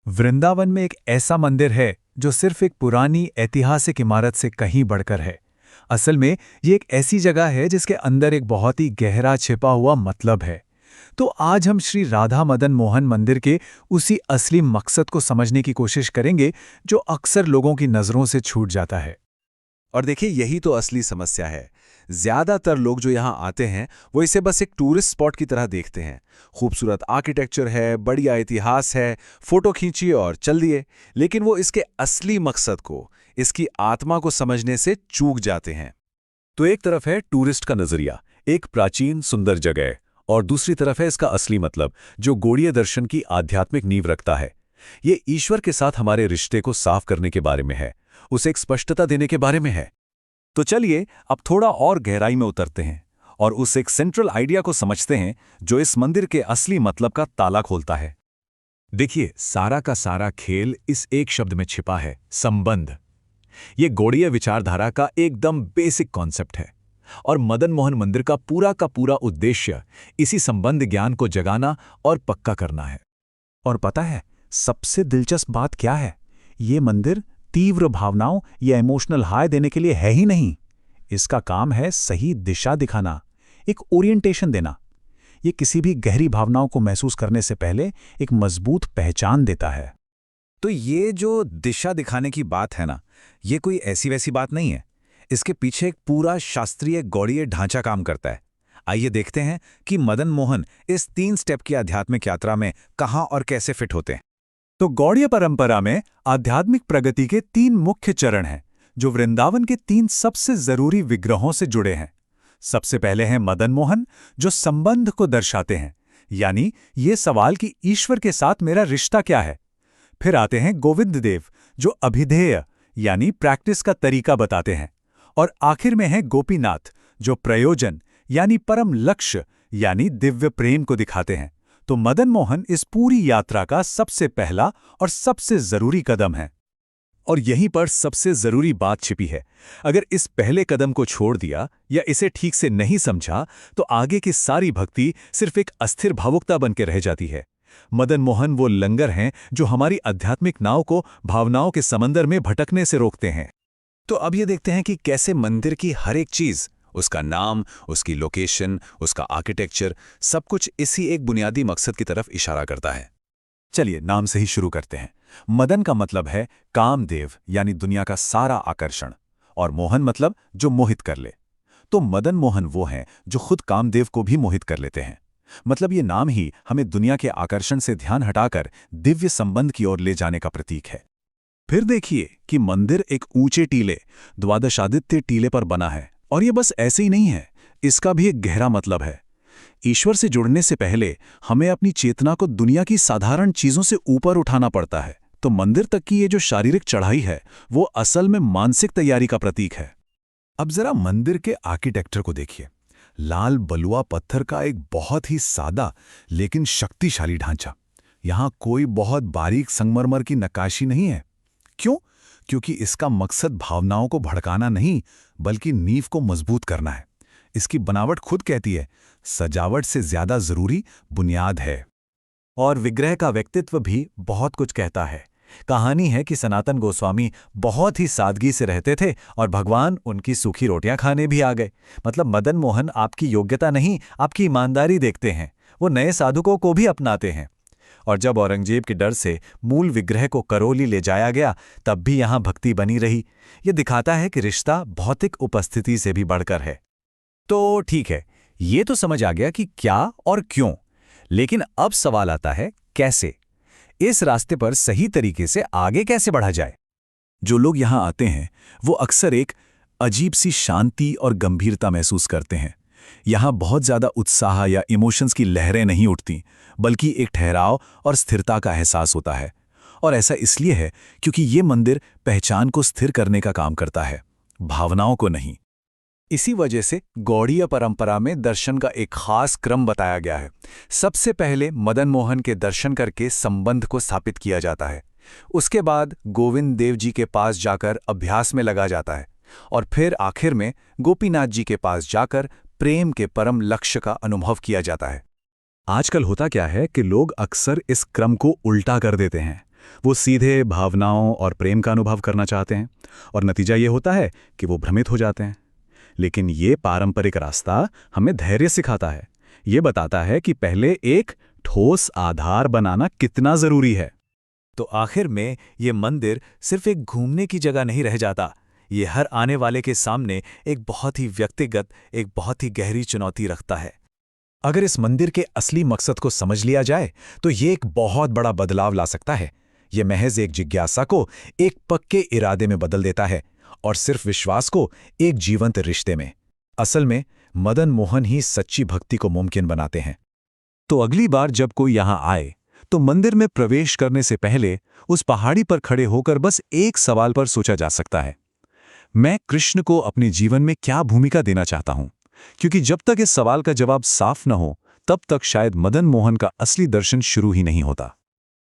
वृंदावन में एक ऐसा मंदिर है जो सिर्फ एक पुरानी ऐतिहासिक इमारत से कहीं बढ़कर है। असल में ये एक ऐसी जगह है जिसके अंदर एक बहुत ही गहरा छिपा हुआ मतलब है। तो आज हम श्री राधा मदन मोहन मंदिर के उसी असली मकसद को समझने की कोशिश करेंगे जो अक्सर लोगों की नज़रों से छूट जाता है। और देखिए यही तो असली समस्या है। ज्यादातर लोग जो यहाँ आते हैं वो इसे बस एक टूरिस्ट स्पॉट की तरह देखते हैं। खूबसूरत आर्किटेक्चर है, बढ़िया इतिहास है, फोटो खींचिए और चल दिए। लेकिन वो इसके असली मकसद को, इसकी आत्मा को समझने से चूक जाते हैं। तो एक तरफ है टूरिस्ट का नजरिया, एक प्राचीन सुंदर जगह, और दूसरी तरफ है इसका असली मतलब, जो गौड़ीय दर्शन की आध्यात्मिक नींव रखता है। ये ईश्वर के साथ हमारे रिश्ते को साफ करने के बारे में है, उसे एक स्पष्टता देने के बारे में है। तो चलिए अब थोड़ा और गहराई में उतरते हैं और उस एक सेंट्रल आइडिया को समझते हैं जो इस मंदिर के असली मतलब का ताला खोलता है। देखिए, सारा का सारा खेल इस एक शब्द में छिपा है, संबंध। ये गौड़ीय विचारधारा का एकदम बेसिक कॉन्सेप्ट है और मदन मोहन मंदिर का पूरा उद्देश्य इसी संबंध ज्ञान को जगाना और पक्का करना है। और पता है सबसे दिलचस्प बात क्या है? ये मंदिर तीव्र भावनाओं या इमोशनल हाई देने के लिए है ही नहीं। इसका काम है सही दिशा दिखाना, एक ओरिएंटेशन देना। ये किसी भी गहरी भावनाओं को महसूस करने से पहले एक मजबूत पहचान देता है। तो ये जो दिशा दिखाने की बात है ना, ये कोई ऐसी वैसी बात नहीं है। इसके पीछे एक पूरा शास्त्रीय गौड़ीय ढांचा काम करता है। आइए देखते हैं कि मदन मोहन इस 3 स्टेप की आध्यात्मिक यात्रा में कहाँ और कैसे फिट होते हैं। तो गौड़ीय परंपरा में आध्यात्मिक प्रगति के 3 मुख्य चरण हैं जो वृंदावन के 3 सबसे जरूरी विग्रहों से जुड़े हैं। सबसे पहले हैं मदन मोहन, जो संबंध को दर्शाते हैं, यानी ये सवाल कि ईश्वर के साथ मेरा रिश्ता क्या है। फिर आते हैं गोविंद देव, जो अभिधेय यानी प्रैक्टिस का तरीका बताते हैं। और आखिर में है गोपीनाथ, जो प्रयोजन यानी परम लक्ष्य यानी दिव्य प्रेम को दिखाते हैं। तो मदन मोहन इस पूरी यात्रा का सबसे पहला और सबसे जरूरी कदम है। और यहीं पर सबसे जरूरी बात छिपी है। अगर इस पहले कदम को छोड़ दिया या इसे ठीक से नहीं समझा तो आगे की सारी भक्ति सिर्फ एक अस्थिर भावुकता बन के रह जाती है। मदन मोहन वो लंगर हैं जो हमारी आध्यात्मिक नाव को भावनाओं के समंदर में भटकने से रोकते हैं। तो अब ये देखते हैं कि कैसे मंदिर की हर एक चीज, उसका नाम, उसकी लोकेशन, उसका आर्किटेक्चर, सब कुछ इसी एक बुनियादी मकसद की तरफ इशारा करता है। चलिए नाम से ही शुरू करते हैं। मदन का मतलब है कामदेव यानी दुनिया का सारा आकर्षण, और मोहन मतलब जो मोहित कर ले। तो मदन मोहन वो हैं जो खुद कामदेव को भी मोहित कर लेते हैं। मतलब ये नाम ही हमें दुनिया के आकर्षण से ध्यान हटाकर दिव्य संबंध की ओर ले जाने का प्रतीक है। फिर देखिए कि मंदिर एक ऊंचे टीले, द्वादशादित्य टीले पर बना है। और ये बस ऐसे ही नहीं है, इसका भी एक गहरा मतलब है। ईश्वर से जुड़ने से पहले हमें अपनी चेतना को दुनिया की साधारण चीजों से ऊपर उठाना पड़ता है। तो मंदिर तक की ये जो शारीरिक चढ़ाई है वो असल में मानसिक तैयारी का प्रतीक है। अब जरा मंदिर के आर्किटेक्चर को देखिए। लाल बलुआ पत्थर का एक बहुत ही सादा लेकिन शक्तिशाली ढांचा। यहां कोई बहुत बारीक संगमरमर की नक्काशी नहीं है। क्यों? क्योंकि इसका मकसद भावनाओं को भड़काना नहीं, बल्कि नींव को मजबूत करना है। इसकी बनावट खुद कहती है, सजावट से ज्यादा जरूरी बुनियाद है। और विग्रह का व्यक्तित्व भी बहुत कुछ कहता है। कहानी है कि सनातन गोस्वामी बहुत ही सादगी से रहते थे और भगवान उनकी सूखी रोटियां खाने भी आ गए। मतलब मदन मोहन आपकी योग्यता नहीं, आपकी ईमानदारी देखते हैं। वो नए साधुकों को भी अपनाते हैं। और जब औरंगजेब के डर से मूल विग्रह को करौली ले जाया गया, तब भी यहां भक्ति बनी रही। ये दिखाता है कि रिश्ता भौतिक उपस्थिति से भी बढ़कर है। तो ठीक है, ये तो समझ आ गया कि क्या और क्यों। लेकिन अब सवाल आता है कैसे? इस रास्ते पर सही तरीके से आगे कैसे बढ़ा जाए? जो लोग यहां आते हैं वो अक्सर एक अजीब सी शांति और गंभीरता महसूस करते हैं। यहां बहुत ज्यादा उत्साह या इमोशंस की लहरें नहीं उठती, बल्कि एक ठहराव और स्थिरता का एहसास होता है। और ऐसा इसलिए है क्योंकि ये मंदिर पहचान को स्थिर करने का काम करता है, भावनाओं को नहीं। इसी वजह से गौड़ीय परंपरा में दर्शन का एक खास क्रम बताया गया है। सबसे पहले मदन मोहन के दर्शन करके संबंध को स्थापित किया जाता है। उसके बाद गोविंद देव जी के पास जाकर अभ्यास में लगा जाता है। और फिर आखिर में गोपीनाथ जी के पास जाकर प्रेम के परम लक्ष्य का अनुभव किया जाता है। आजकल होता क्या है कि लोग अक्सर इस क्रम को उल्टा कर देते हैं। वो सीधे भावनाओं और प्रेम का अनुभव करना चाहते हैं, और नतीजा ये होता है कि वो भ्रमित हो जाते हैं। लेकिन ये पारंपरिक रास्ता हमें धैर्य सिखाता है। ये बताता है कि पहले एक ठोस आधार बनाना कितना जरूरी है। तो आखिर में ये मंदिर सिर्फ एक घूमने की जगह नहीं रह जाता, ये हर आने वाले के सामने एक बहुत ही व्यक्तिगत, एक बहुत ही गहरी चुनौती रखता है। अगर इस मंदिर के असली मकसद को समझ लिया जाए तो ये एक बहुत बड़ा बदलाव ला सकता है। ये महज एक जिज्ञासा को एक पक्के इरादे में बदल देता है, और सिर्फ विश्वास को एक जीवंत रिश्ते में। असल में मदन मोहन ही सच्ची भक्ति को मुमकिन बनाते हैं। तो अगली बार जब कोई यहां आए तो मंदिर में प्रवेश करने से पहले उस पहाड़ी पर खड़े होकर बस एक सवाल पर सोचा जा सकता है, मैं कृष्ण को अपने जीवन में क्या भूमिका देना चाहता हूं? क्योंकि जब तक इस सवाल का जवाब साफ न हो, तब तक शायद मदन मोहन का असली दर्शन शुरू ही नहीं होता।